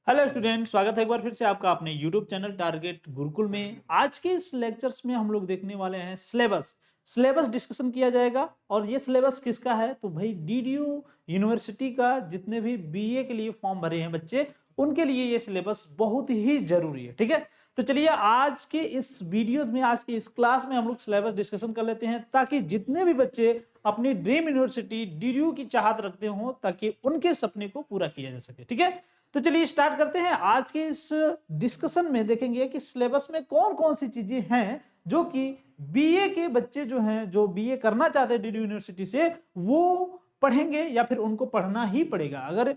Hello student, स्वागत है एक बार फिर से आपका अपने यूट्यूब चैनल टारगेट गुरुकुल में। आज के इस लेक्चर्स में हम लोग देखने वाले हैं सिलेबस डिस्कशन किया जाएगा। और ये सिलेबस किसका है? तो भाई डीडीयू यूनिवर्सिटी का जितने भी बीए के लिए फॉर्म भरे हैं बच्चे, उनके लिए ये सिलेबस बहुत ही जरूरी है। ठीक है, तो चलिए आज के इस वीडियोस में, आज के इस क्लास में हम लोग सिलेबस डिस्कशन कर लेते हैं, ताकि जितने भी बच्चे अपनी ड्रीम यूनिवर्सिटी डीडीयू की चाहत रखते हो, ताकि उनके सपने को पूरा किया जा सके। ठीक है, तो चलिए स्टार्ट करते हैं। आज के इस डिस्कशन में देखेंगे कि सिलेबस में कौन कौन सी चीजें हैं जो कि बीए के बच्चे जो हैं, जो बीए करना चाहते हैं डीडीयू यूनिवर्सिटी से, वो पढ़ेंगे या फिर उनको पढ़ना ही पड़ेगा। अगर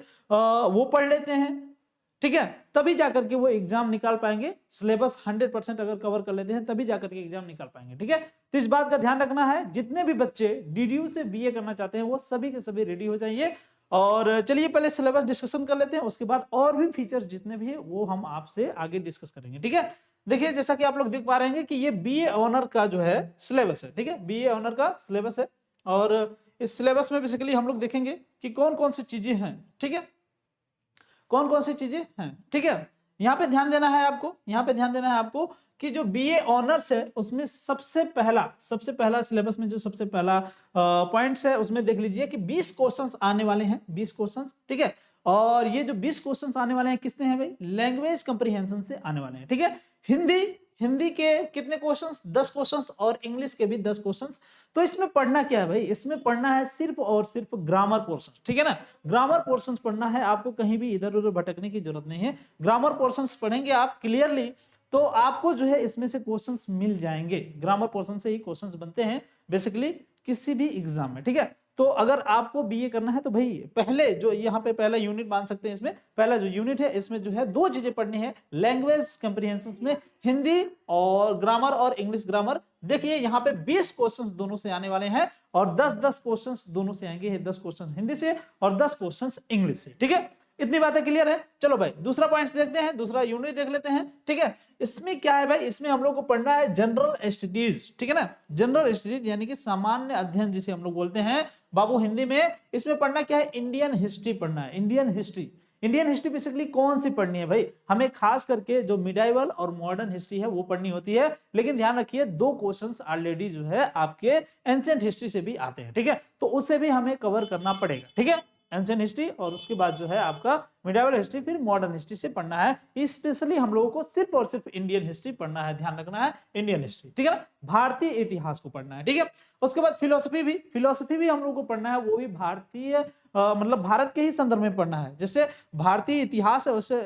वो पढ़ लेते हैं, ठीक है, तभी जाकर के वो एग्जाम निकाल पाएंगे। सिलेबस 100% अगर कवर कर लेते हैं तभी जाकर के एग्जाम निकाल पाएंगे। ठीक है, तो इस बात का ध्यान रखना है। जितने भी बच्चे डीडीयू से बीए करना चाहते हैं वो सभी के सभी रेडी हो जाइए। और चलिए पहले सिलेबस डिस्कशन कर लेते हैं, उसके बाद और भी फीचर्स जितने भी है वो हम आपसे आगे डिस्कस करेंगे। ठीक है, देखिए जैसा कि आप लोग देख पा रहे हैं कि ये बीए ऑनर का जो है सिलेबस है। ठीक है, बीए ऑनर का सिलेबस है। और इस सिलेबस में बेसिकली हम लोग देखेंगे कि कौन कौन सी चीजें हैं। ठीक है, कौन कौन सी चीजें हैं। ठीक है, यहाँ पे ध्यान देना है आपको, यहाँ पे ध्यान देना है आपको कि जो बीए ऑनर्स है उसमें सबसे पहला सिलेबस में जो सबसे पहला पॉइंट्स है उसमें देख लीजिए कि 20 क्वेश्चंस आने वाले हैं, 20 क्वेश्चंस। ठीक है, और ये जो 20 क्वेश्चंस आने वाले हैं किससे हैं भाई? लैंग्वेज कंप्रीहेंशन से आने वाले हैं। ठीक है, हिंदी हिंदी के कितने क्वेश्चंस? 10 क्वेश्चंस, और इंग्लिश के भी 10 क्वेश्चंस। तो इसमें पढ़ना क्या है भाई? इसमें पढ़ना है सिर्फ और सिर्फ ग्रामर पोर्शन। ठीक है ना, ग्रामर पोर्शंस पढ़ना है आपको, कहीं भी इधर उधर भटकने की जरूरत नहीं है। ग्रामर पोर्शंस पढ़ेंगे आप क्लियरली तो आपको जो है इसमें से क्वेश्चंस मिल जाएंगे। ग्रामर पोर्शन से ही क्वेश्चंस बनते हैं बेसिकली किसी भी एग्जाम में। ठीक है, तो अगर आपको बीए करना है तो भाई पहले जो यहाँ पे पहला यूनिट मान सकते हैं, इसमें पहला जो यूनिट है इसमें जो है दो चीजें पढ़नी है लैंग्वेज कंप्रीहेंशन में, हिंदी और ग्रामर और इंग्लिश ग्रामर। देखिए यहाँ पे 20 क्वेश्चंस दोनों से आने वाले हैं और 10-10 क्वेश्चंस दोनों से आएंगे, 10 क्वेश्चंस हिंदी से और 10 क्वेश्चंस इंग्लिश से। ठीक है, इतनी बातें क्लियर है। चलो भाई दूसरा पॉइंट देखते हैं, दूसरा यूनिट देख लेते हैं। ठीक है, इसमें क्या है भाई? इसमें हम लोग को पढ़ना है जनरल स्टडीज। ठीक है ना, जनरल स्टडीज यानी कि सामान्य अध्ययन जिसे हम लोग बोलते हैं बाबू हिंदी में। इसमें पढ़ना क्या है? इंडियन हिस्ट्री पढ़ना है। Indian history, Indian history basically कौन सी पढ़नी है भाई? हमें खास करके जो मिडाइवल और मॉडर्न हिस्ट्री है वो पढ़नी होती है। लेकिन ध्यान रखिए दो क्वेश्चंस ऑलरेडी जो है आपके एंशिएंट हिस्ट्री से भी आते हैं। ठीक है, तो उसे भी हमें कवर करना पड़ेगा। ठीक है, एंशिएंट हिस्ट्री और उसके बाद जो है आपका मिडाइवल हिस्ट्री, फिर मॉडर्न हिस्ट्री से पढ़ना है। स्पेशली हम लोगों को सिर्फ और सिर्फ इंडियन हिस्ट्री पढ़ना है, ध्यान रखना है इंडियन हिस्ट्री। ठीक है ना, भारतीय इतिहास को पढ़ना है। ठीक है, उसके बाद फिलोसफी भी हम लोग को पढ़ना है, वो भी भारतीय मतलब भारत के ही संदर्भ में पढ़ना है। जैसे भारतीय इतिहास है वैसे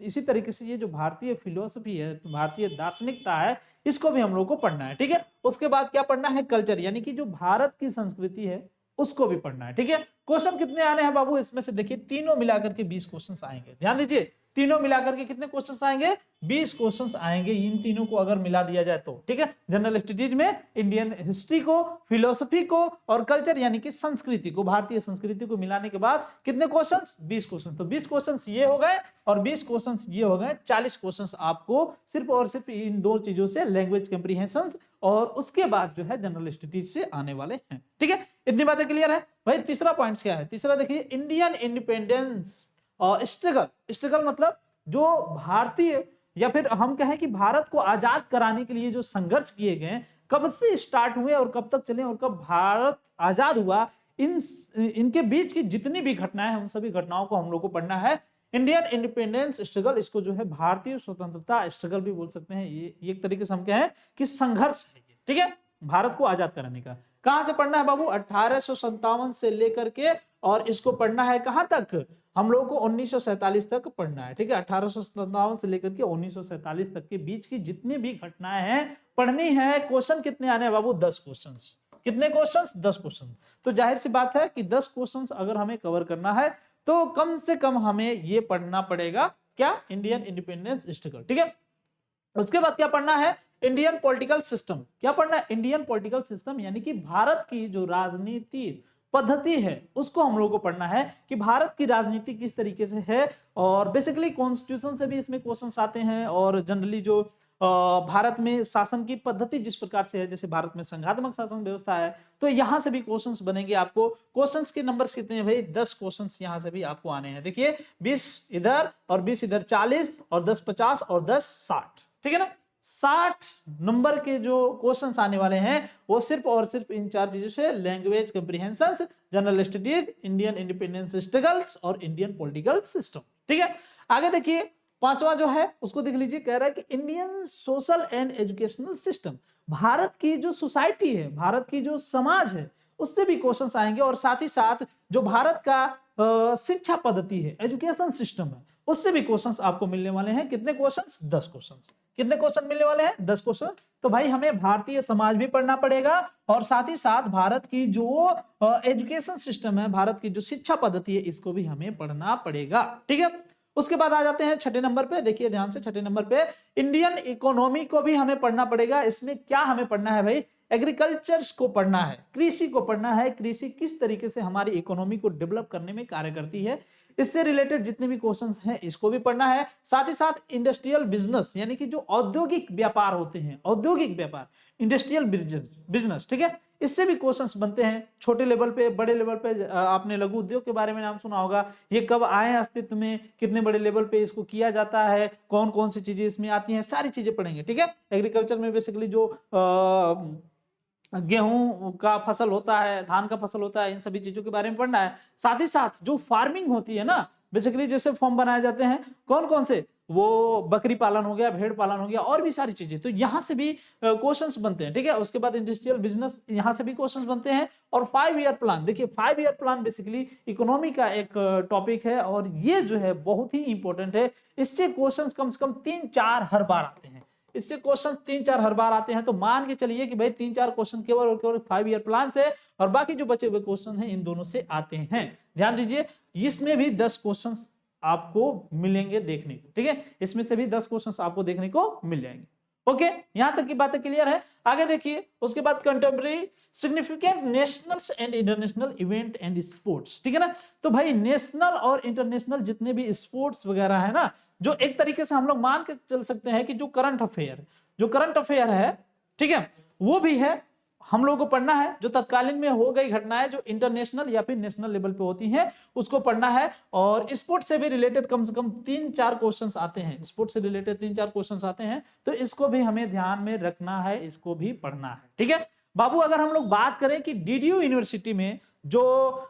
इसी तरीके से ये जो भारतीय फिलोसफी है, भारतीय दार्शनिकता है, इसको भी हम लोग को पढ़ना है। ठीक है, उसके बाद क्या पढ़ना है? कल्चर, यानी कि जो भारत की संस्कृति है उसको भी पढ़ना है। ठीक है, क्वेश्चन कितने आने हैं बाबू? इसमें से देखिए तीनों मिलाकर के 20 क्वेश्चंस आएंगे। ध्यान दीजिए, तीनों मिलाकर के कितने क्वेश्चंस आएंगे? 20 क्वेश्चंस आएंगे, इन तीनों को अगर मिला दिया जाए तो। ठीक है, जनरल स्टडीज में इंडियन हिस्ट्री को, फिलोसफी को और कल्चर यानी कि संस्कृति को, भारतीय संस्कृति को मिलाने के बाद कितने क्वेश्चंस? 20 क्वेश्चन। तो 20 क्वेश्चंस ये हो गए और 20 क्वेश्चंस ये हो गए। 40 क्वेश्चंस आपको सिर्फ और सिर्फ इन दो चीजों से, लैंग्वेज कंप्रीहेंशन और उसके बाद जो है जनरल स्टडीज से आने वाले हैं। ठीक है, इतनी बातें क्लियर है भाई। तीसरा पॉइंट क्या है? तीसरा देखिए इंडियन इंडिपेंडेंस और स्ट्रगल मतलब जो भारतीय या फिर हम कहें कि भारत को आजाद कराने के लिए जो संघर्ष किए गए, कब से स्टार्ट हुए और कब तक चले और कब भारत आजाद हुआ, इनके बीच की जितनी भी घटनाएं हैं उन सभी घटनाओं को हम लोग को पढ़ना है। इंडियन इंडिपेंडेंस स्ट्रगल, इसको जो है भारतीय स्वतंत्रता स्ट्रगल भी बोल सकते हैं। ये एक तरीके से हम कहें कि संघर्ष है। ठीक है, भारत को आजाद कराने का। कहां से पढ़ना है बाबू? 1857 से लेकर के, और इसको पढ़ना है कहां तक? हम लोगों को 1947 तक पढ़ना है। ठीक है, 1857 से लेकर के 1947 तक के बीच की जितनी भी घटनाएं हैं पढ़नी है। क्वेश्चन कितने आने हैं बाबू? 10 क्वेश्चंस। कितने क्वेश्चंस? 10 क्वेश्चन। तो जाहिर सी बात है कि 10 क्वेश्चंस अगर हमें कवर करना है तो कम से कम हमें ये पढ़ना पड़ेगा क्या? Indian independence struggle. ठीक है, उसके बाद क्या पढ़ना है? Indian political system. क्या पढ़ना है? इंडियन पॉलिटिकल सिस्टम यानी कि भारत की जो राजनीति पद्धति है उसको हम लोगों को पढ़ना है कि भारत की राजनीति किस तरीके से है। और बेसिकली कॉन्स्टिट्यूशन से भी इसमें क्वेश्चंस आते हैं, और जनरली जो भारत में शासन की पद्धति जिस प्रकार से है, जैसे भारत में संघात्मक शासन व्यवस्था है, तो यहां से भी क्वेश्चंस बनेंगे। आपको क्वेश्चंस के नंबर्स कितने हैं भाई? 10 क्वेश्चंस यहां से भी आपको आने हैं। देखिए 20 इधर और 20 इधर, 40 और 10 50 और 10 60, ठीक है ना। 60 नंबर के जो क्वेश्चंस आने वाले हैं वो सिर्फ और सिर्फ इन 4 चीजों से, language comprehension, general studies, Indian independence struggles और इंडियन पॉलिटिकल सिस्टम, ठीक है। आगे देखिए 5वां जो है उसको देख लीजिए, कह रहा है कि Indian social and educational system, Bharat की जो सोसाइटी है, भारत की जो समाज है, उससे भी क्वेश्चंस आएंगे। और साथ ही साथ जो भारत का शिक्षा पद्धति है, एजुकेशन सिस्टम है, उससे भी क्वेश्चंस आपको मिलने वाले हैं। कितने क्वेश्चंस? 10 क्वेश्चंस। कितने क्वेश्चन मिलने वाले हैं? 10 क्वेश्चन। तो भाई हमें भारतीय समाज भी पढ़ना पड़ेगा और साथ ही साथ भारत की जो एजुकेशन सिस्टम है, भारत की जो शिक्षा पद्धति है, इसको भी हमें पढ़ना पड़ेगा, ठीक है। उसके बाद आ जाते हैं 6ठे नंबर पे। देखिए ध्यान से, 6ठे नंबर पे इंडियन इकोनॉमी को भी हमें पढ़ना पड़ेगा। इसमें क्या हमें पढ़ना है भाई? एग्रीकल्चर्स को पढ़ना है, कृषि को पढ़ना है। कृषि किस तरीके से हमारी इकोनॉमी को डेवलप करने में कार्य करती है, इससे रिलेटेड जितने भी क्वेश्चंस हैं इसको भी पढ़ना है। साथ ही साथ इंडस्ट्रियल बिजनेस, यानी कि जो औद्योगिक व्यापार होते हैं, औद्योगिक व्यापार, इंडस्ट्रियल बिजनेस, ठीक है, इससे भी क्वेश्चंस बनते हैं। छोटे लेवल पे, बड़े लेवल पे, आपने लघु उद्योग के बारे में नाम सुना होगा, ये कब आए अस्तित्व में, कितने बड़े लेवल पे इसको किया जाता है, कौन कौन सी चीजें इसमें आती हैं, सारी चीजें पढ़ेंगे, ठीक है। एग्रीकल्चर में बेसिकली जो गेहूं का फसल होता है, धान का फसल होता है, इन सभी चीजों के बारे में पढ़ना है। साथ ही साथ जो फार्मिंग होती है ना, बेसिकली जैसे फॉर्म बनाए जाते हैं, कौन कौन से, वो बकरी पालन हो गया, भेड़ पालन हो गया, और भी सारी चीजें, तो यहां से भी क्वेश्चंस बनते हैं, ठीक है। उसके बाद इंडस्ट्रियल बिजनेस, यहां से भी क्वेश्चंस बनते हैं। और 5 ईयर प्लान, देखिए 5 ईयर प्लान बेसिकली इकोनॉमी का एक टॉपिक है और ये जो है बहुत ही इंपॉर्टेंट है। इससे क्वेश्चंस कम से कम 3-4 हर बार आते हैं। इससे क्वेश्चन 3-4 हर बार आते हैं। तो मान के चलिए कि भाई 3-4 क्वेश्चन केवल और केवल 5 ईयर प्लान से, और बाकी जो बचे हुए क्वेश्चन हैं इन दोनों से आते हैं। ध्यान दीजिए, इसमें भी 10 क्वेश्चन आपको मिलेंगे देखने को, ठीक है। इसमें से भी 10 क्वेश्चन आपको देखने को मिल जाएंगे। ओके, यहां तक की बातें क्लियर है। आगे देखिए, उसके बाद contemporary significant national and international event and sports, ठीक है ना। तो भाई नेशनल और इंटरनेशनल जितने भी स्पोर्ट्स वगैरह है ना, जो एक तरीके से हम लोग मान के चल सकते हैं कि जो करंट अफेयर है, ठीक है, वो भी है, हम लोगों को पढ़ना है। जो तत्कालीन में हो गई घटनाएं जो इंटरनेशनल या फिर नेशनल लेवल पे होती हैं, उसको पढ़ना है। और स्पोर्ट्स से भी रिलेटेड कम से कम 3-4 क्वेश्चंस आते हैं, स्पोर्ट्स से रिलेटेड 3-4 क्वेश्चंस आते हैं, तो इसको भी हमें ध्यान में रखना है, इसको भी पढ़ना है, ठीक है बाबू। अगर हम लोग बात करें कि डीडीयू यूनिवर्सिटी में जो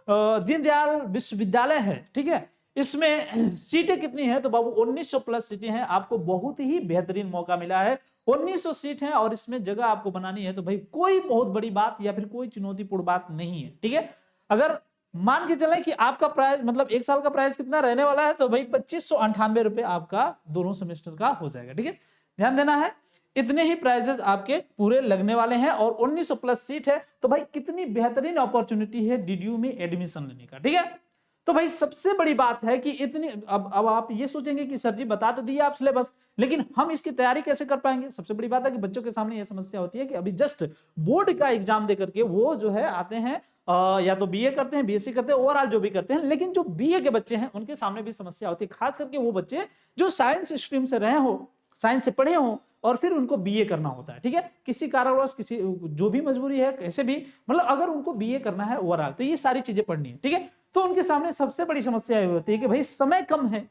दीनदयाल विश्वविद्यालय है, ठीक है, इसमें सीटें कितनी है? तो बाबू 1900 प्लस सीटें हैं। आपको बहुत ही बेहतरीन मौका मिला है, 1900 सीट है और इसमें जगह आपको बनानी है, तो भाई कोई बहुत बड़ी बात या फिर कोई चुनौतीपूर्ण बात नहीं है, ठीक है। अगर मान के चले कि आपका प्राइस, मतलब एक साल का प्राइस कितना रहने वाला है, तो भाई 2598 रुपए आपका दोनों सेमेस्टर का हो जाएगा, ठीक है। ध्यान देना है, इतने ही प्राइजेस आपके पूरे लगने वाले हैं और 1900 प्लस सीट है। तो भाई कितनी बेहतरीन अपॉर्चुनिटी है डीडीयू में एडमिशन लेने का, ठीक है। तो भाई सबसे बड़ी बात है कि इतनी, अब आप ये सोचेंगे कि सर जी बता तो दिए आप सिलेबस, लेकिन हम इसकी तैयारी कैसे कर पाएंगे? सबसे बड़ी बात है कि बच्चों के सामने ये समस्या होती है कि अभी जस्ट बोर्ड का एग्जाम दे करके वो जो है आते हैं, या तो बीए करते हैं, बीएससी करते हैं, ओवरऑल जो भी करते हैं, लेकिन जो बीए के बच्चे हैं उनके सामने भी समस्या होती है, खास करके वो बच्चे जो साइंस स्ट्रीम से रहे हो, साइंस से पढ़े हो और फिर उनको बीए करना होता है, ठीक है। किसी कारणवश, किसी जो भी मजबूरी है, कैसे भी, मतलब अगर उनको बीए करना है ओवरऑल, तो ये सारी चीजें पढ़नी है, ठीक है। तो उनके सामने सबसे बड़ी समस्या ये होती है कि भाई समय कम है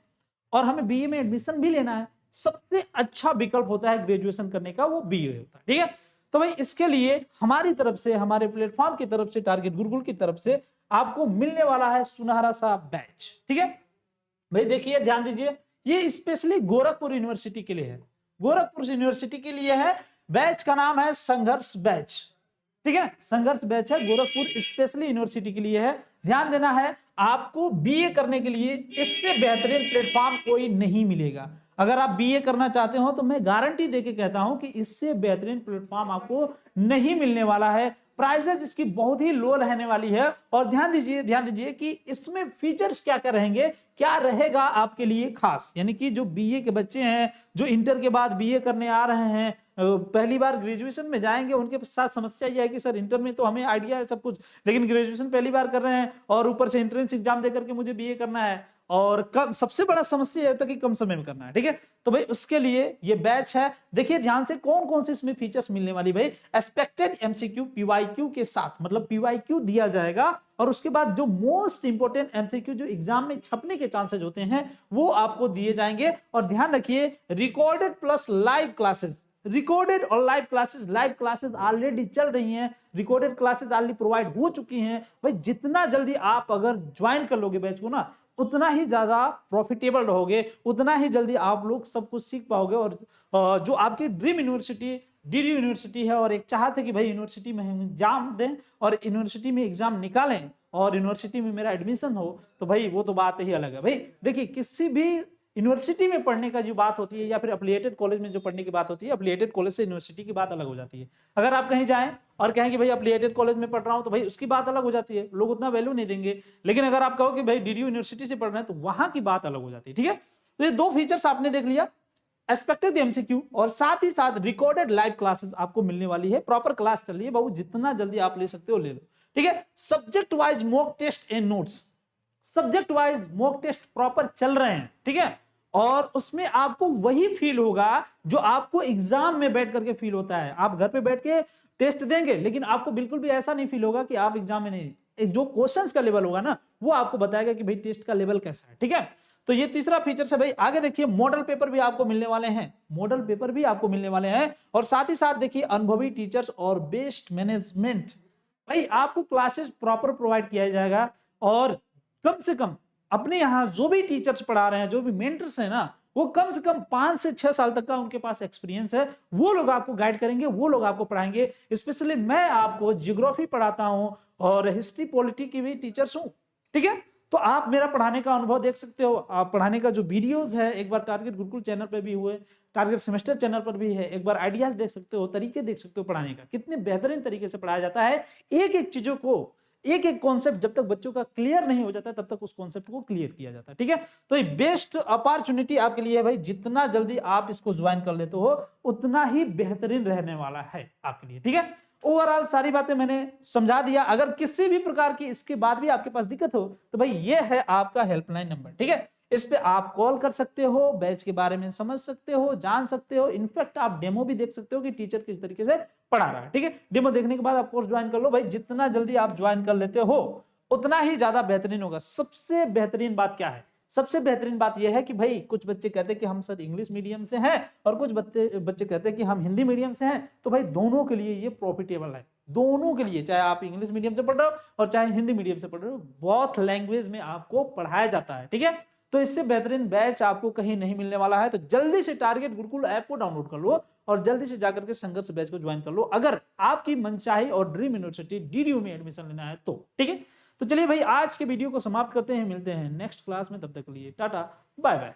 और हमें बीए में एडमिशन भी लेना है। सबसे अच्छा विकल्प होता है ग्रेजुएशन करने का, वो बीए होता है, ठीक है। तो भाई इसके लिए हमारी तरफ से, हमारे प्लेटफॉर्म की तरफ से, टारगेट गुरुकुल की तरफ से आपको मिलने वाला है सुनहरा सा बैच, ठीक है। भाई देखिए, ध्यान दीजिए, ये स्पेशली गोरखपुर यूनिवर्सिटी के लिए है, गोरखपुर यूनिवर्सिटी के लिए है। बैच का नाम है संघर्ष बैच, ठीक है, संघर्ष बैच है, गोरखपुर स्पेशली यूनिवर्सिटी के लिए है। ध्यान देना है, आपको बीए करने के लिए इससे बेहतरीन प्लेटफॉर्म कोई नहीं मिलेगा। अगर आप बीए करना चाहते हो तो मैं गारंटी देके कहता हूं कि इससे बेहतरीन प्लेटफॉर्म आपको नहीं मिलने वाला है। प्राइसेस इसकी बहुत ही लो रहने वाली है। और ध्यान दीजिए कि इसमें फीचर्स क्या क्या रहेंगे, क्या रहेगा आपके लिए खास, यानी कि जो बीए के बच्चे हैं, जो इंटर के बाद बीए करने आ रहे हैं, पहली बार ग्रेजुएशन में जाएंगे, उनके साथ समस्या यह है कि सर इंटर में तो हमें आइडिया है सब कुछ, लेकिन ग्रेजुएशन पहली बार कर रहे हैं और ऊपर से एंट्रेंस एग्जाम देकर के मुझे बीए करना है और कम सबसे बड़ा समस्या है तो कि कम समय में करना है, ठीक है। तो भाई उसके लिए ये बैच है। देखिए ध्यान से कौन कौन से इसमें फीचर्स मिलने वाली, भाई एक्सपेक्टेड एमसीक्यू पीवाईक्यू के साथ, मतलब पीवाईक्यू दिया जाएगा और उसके बाद जो मोस्ट इंपोर्टेंट एमसीक्यू जो एग्जाम में छपने के चांसेस होते हैं वो आपको दिए जाएंगे। और ध्यान रखिए recorded plus live classes, recorded और लाइव क्लासेस ऑलरेडी चल रही हैं, रिकॉर्डेड क्लासेस ऑलरेडी प्रोवाइड हो चुकी हैं। भाई जितना जल्दी आप अगर ज्वाइन कर लोगे बैच को ना, उतना ही ज्यादा प्रॉफिटेबल रहोगे, उतना ही जल्दी आप लोग सब कुछ सीख पाओगे। और जो आपकी ड्रीम यूनिवर्सिटी डीडीयू यूनिवर्सिटी है, और एक चाहत है कि भाई यूनिवर्सिटी में हम एग्जाम दें और यूनिवर्सिटी में एग्जाम निकालें और यूनिवर्सिटी में मेरा एडमिशन हो, तो भाई वो तो बात ही अलग है। भाई देखिए किसी भी यूनिवर्सिटी में पढ़ने का जो बात होती है या फिर एफिलिएटेड कॉलेज में जो पढ़ने की बात होती है, एफिलिएटेड कॉलेज से यूनिवर्सिटी की बात अलग हो जाती है। अगर आप कहीं जाएं और कहें कि भाई एफिलिएटेड कॉलेज में पढ़ रहा हूं तो भाई उसकी बात अलग हो जाती है, लोग उतना वैल्यू नहीं देंगे। लेकिन अगर आप कहो कि भाई डीडीयू यूनिवर्सिटी से पढ़ रहे हैं तो वहां की बात अलग हो जाती है, ठीक है। तो ये दो फीचर्स आपने देख लिया, एक्सपेक्टेड एमसीक्यू और साथ ही साथ रिकॉर्डेड लाइव क्लासेस आपको मिलने वाली है। प्रॉपर क्लास चल रही है बाबू, जितना जल्दी आप ले सकते हो ले लो, ठीक है। Subject wise mock test and notes, subject wise mock test proper चल रहे हैं, ठीक है। और उसमें आपको वही फील होगा जो आपको एग्जाम में बैठ करके फील होता है। आप घर पे बैठ के टेस्ट देंगे लेकिन आपको बिल्कुल भी ऐसा नहीं फील होगा कि आप एग्जाम में नहीं, जो क्वेश्चंस का लेवल होगा ना वो आपको बताएगा कि भाई टेस्ट का लेवल कैसा है, ठीक है। तो ये तीसरा फीचर है भाई। आगे देखिए मॉडल पेपर भी आपको मिलने वाले हैं, मॉडल पेपर भी आपको मिलने वाले हैं। और साथ ही साथ देखिए अनुभवी टीचर्स और बेस्ट मैनेजमेंट, भाई आपको क्लासेस प्रॉपर प्रोवाइड किया जाएगा। और कम से कम अपने यहाँ जो भी टीचर्स पढ़ा रहे हैं, जो भी मेंटर्स हैं ना, वो कम से कम 5 से 6 साल तक का उनके पास एक्सपीरियंस है। वो लोग आपको गाइड करेंगे, वो लोग आपको पढ़ाएंगे। स्पेशली मैं आपको ज्योग्राफी पढ़ाता हूं और हिस्ट्री पॉलिटी की भी टीचर्स हूं, ठीक है। तो आप मेरा पढ़ाने का अनुभव देख सकते हो। आप पढ़ाने का जो वीडियोस है एक बार टारगेट गुरुकुल चैनल पर भी हुए, टारगेट सेमेस्टर चैनल पर भी है, एक बार आइडियाज देख सकते हो, तरीके देख सकते हो पढ़ाने का, कितने बेहतरीन तरीके से पढ़ाया जाता है। एक एक चीजों को, एक एक कॉन्सेप्ट जब तक बच्चों का क्लियर नहीं हो जाता तब तक उस कॉन्सेप्ट को क्लियर किया जाता है, ठीक है। तो ये बेस्ट अपॉर्चुनिटी आपके लिए है भाई, जितना जल्दी आप इसको ज्वाइन कर लेते हो उतना ही बेहतरीन रहने वाला है आपके लिए, ठीक है। ओवरऑल सारी बातें मैंने समझा दिया। अगर किसी भी प्रकार की इसके बाद भी आपके पास दिक्कत हो तो भाई ये है आपका हेल्पलाइन नंबर, ठीक है। इस पे आप कॉल कर सकते हो, बैच के बारे में समझ सकते हो, जान सकते हो। इनफैक्ट आप डेमो भी देख सकते हो कि टीचर किस तरीके से पढ़ा रहा है, ठीक है। डेमो देखने के बाद आप कोर्स ज्वाइन कर लो। भाई जितना जल्दी आप ज्वाइन कर लेते हो उतना ही ज्यादा बेहतरीन होगा। सबसे बेहतरीन बात क्या है, सबसे बेहतरीन बात यह है कि भाई कुछ बच्चे कहते हैं कि हम सर इंग्लिश मीडियम से हैं और कुछ बच्चे कहते हैं कि हम हिंदी मीडियम से हैं। तो भाई दोनों के लिए ये प्रॉफिटेबल है, दोनों के लिए, चाहे आप इंग्लिश मीडियम से पढ़ रहे हो और चाहे हिंदी मीडियम से पढ़ रहे हो, बहुत लैंग्वेज में आपको पढ़ाया जाता है, ठीक है। तो इससे बेहतरीन बैच आपको कहीं नहीं मिलने वाला है। तो जल्दी से टारगेट गुरुकुल ऐप को डाउनलोड कर लो और जल्दी से जाकर के संघर्ष बैच को ज्वाइन कर लो, अगर आपकी मनचाही और ड्रीम यूनिवर्सिटी डीडीयू में एडमिशन लेना है तो, ठीक है। तो चलिए भाई आज के वीडियो को समाप्त करते हैं, मिलते हैं नेक्स्ट क्लास में, तब तक के लिए टाटा बाय बाय।